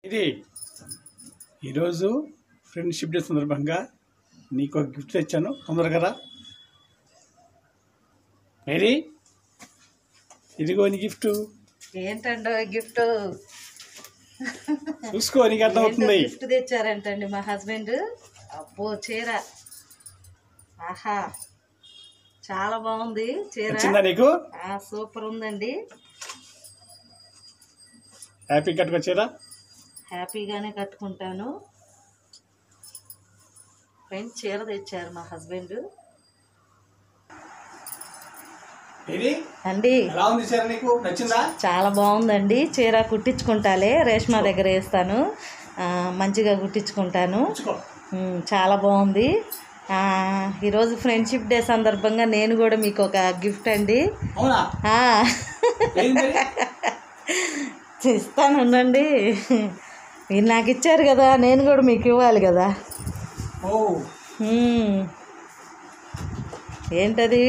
ఇది ఈరోజు friendship day సందర్భంగా నీకు ఒక గిఫ్ట్ తెచ్చాను. తొందరగా రా మేరీ. ఇదిగో నీ గిఫ్ట్. ఏంటండి గిఫ్ట్? చూసుకో, నీకు అర్థమవుతుంది. గిఫ్ట్ తెచ్చారంటండి మా హస్బెండ్. అబ్బో చీర, ఆహా చాలా బాగుంది చీర. నీకు సూపర్ ఉందండి. హ్యాపీ కట్టుకొచ్చారా? హ్యాపీగానే కట్టుకుంటాను. ఫ్రెండ్స్ చీర తెచ్చారు మా హస్బెండ్ అండి. చాలా బాగుందండి చీర. కుట్టించుకుంటాలే, రేష్మా దగ్గర వేస్తాను, మంచిగా కుట్టించుకుంటాను. చాలా బాగుంది. ఈరోజు ఫ్రెండ్షిప్ డే సందర్భంగా నేను కూడా మీకు ఒక గిఫ్ట్ అండి ఇస్తాను. ఉండండి, మీరు నాకు ఇచ్చారు కదా, నేను కూడా మీకు ఇవ్వాలి కదా. ఏంటది?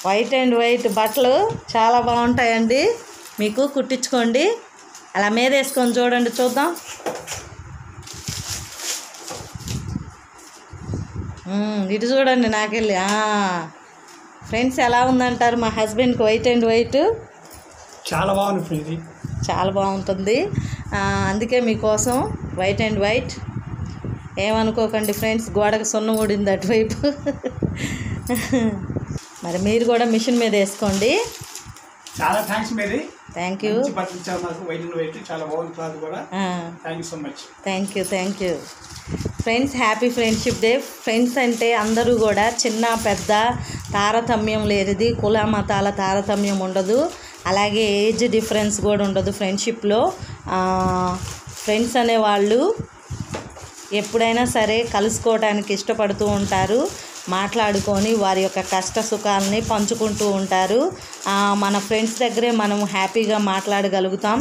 వైట్ అండ్ వైట్ బట్టలు చాలా బాగుంటాయండి. మీకు కుట్టించుకోండి. అలా మీద వేసుకొని చూడండి, చూద్దాం. ఇటు చూడండి నాకెళ్ళి. ఫ్రెండ్స్ ఎలా ఉందంటారు మా హస్బెండ్కి వైట్ అండ్ వైట్? చాలా బాగుంది, చాలా బాగుంటుంది. అందుకే మీకోసం వైట్ అండ్ వైట్. ఏమనుకోకండి ఫ్రెండ్స్, గోడకు సున్నం ఊడింది అటువైపు. మరి మీరు కూడా మిషన్ మీద వేసుకోండి. చాలా thanks Mary. Thank you. Thank you friends. Happy friendship day. Friends అంటే అందరూ కూడా చిన్న పెద్ద తారతమ్యం లేనిది, కుల మతాల తారతమ్యం ఉండదు, అలాగే ఏజ్ డిఫరెన్స్ కూడా ఉండదు ఫ్రెండ్షిప్లో. ఫ్రెండ్స్ అనేవాళ్ళు ఎప్పుడైనా సరే కలుసుకోవడానికి ఇష్టపడుతూ ఉంటారు, మాట్లాడుకొని వారి యొక్క కష్ట సుఖాలని పంచుకుంటూ ఉంటారు. మన ఫ్రెండ్స్ దగ్గరే మనం హ్యాపీగా మాట్లాడగలుగుతాం.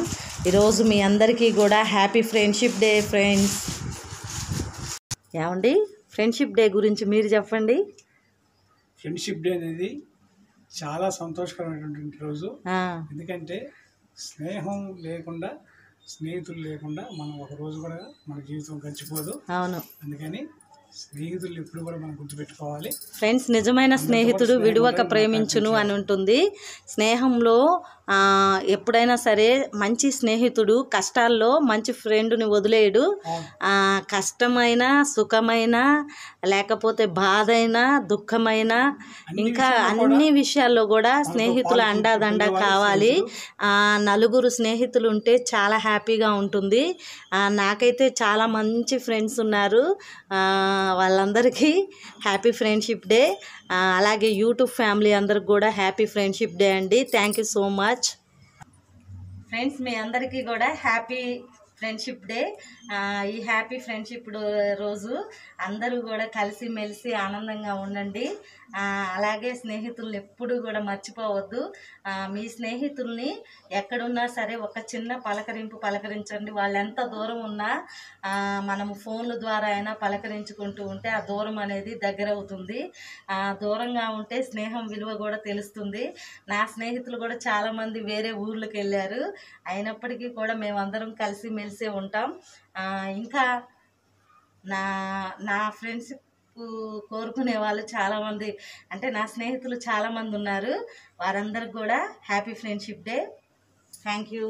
ఈరోజు మీ అందరికీ కూడా హ్యాపీ ఫ్రెండ్షిప్ డే ఫ్రెండ్స్. ఏమండి, ఫ్రెండ్షిప్ డే గురించి మీరు చెప్పండి. ఫ్రెండ్షిప్ డే అనేది చాలా సంతోషకరమైనటువంటి రోజు. ఎందుకంటే స్నేహం లేకుండా, స్నేహితులు లేకుండా మనం ఒక రోజు కూడా మన జీవితం గడిచిపోదు. అవును, అందుకని స్నేహితులు ఎప్పుడు కూడా మనం గుర్తుపెట్టుకోవాలి. ఫ్రెండ్స్, నిజమైన స్నేహితుడు విడువక ప్రేమించును అని ఉంటుంది. స్నేహంలో ఎప్పుడైనా సరే మంచి స్నేహితుడు కష్టాల్లో మంచి ఫ్రెండ్ని వదిలేయడు. కష్టమైన, సుఖమైన, లేకపోతే బాధైనా, దుఃఖమైన, ఇంకా అన్ని విషయాల్లో కూడా స్నేహితుల అండాదండ కావాలి. నలుగురు స్నేహితులు ఉంటే చాలా హ్యాపీగా ఉంటుంది. నాకైతే చాలా మంచి ఫ్రెండ్స్ ఉన్నారు. వాళ్ళందరికీ హ్యాపీ ఫ్రెండ్షిప్ డే. అలాగే యూట్యూబ్ ఫ్యామిలీ అందరికి కూడా హ్యాపీ ఫ్రెండ్షిప్ డే అండి. Thank you so much friends. మీ అందరికీ కూడా హ్యాపీ ఫ్రెండ్షిప్ డే. ఈ హ్యాపీ ఫ్రెండ్షిప్ రోజు అందరూ కూడా కలిసిమెలిసి ఆనందంగా ఉండండి. అలాగే స్నేహితుల్ని ఎప్పుడూ కూడా మర్చిపోవద్దు. మీ స్నేహితుల్ని ఎక్కడున్నా సరే ఒక చిన్న పలకరించండి. వాళ్ళు ఎంత దూరం ఉన్నా మనము ఫోన్ల ద్వారా అయినా పలకరించుకుంటూ ఉంటే ఆ దూరం అనేది దగ్గర అవుతుంది. దూరంగా ఉంటే స్నేహం విలువ కూడా తెలుస్తుంది. నా స్నేహితులు కూడా చాలామంది వేరే ఊర్లకు వెళ్ళారు, అయినప్పటికీ కూడా మేమందరం కలిసిమెలిసే ఉంటాం. ఇంకా నా ఫ్రెండ్స్ కోరుకునే వాళ్ళు చాలామంది, అంటే నా స్నేహితులు చాలామంది ఉన్నారు. వారందరికి కూడా happy friendship day. Thank you.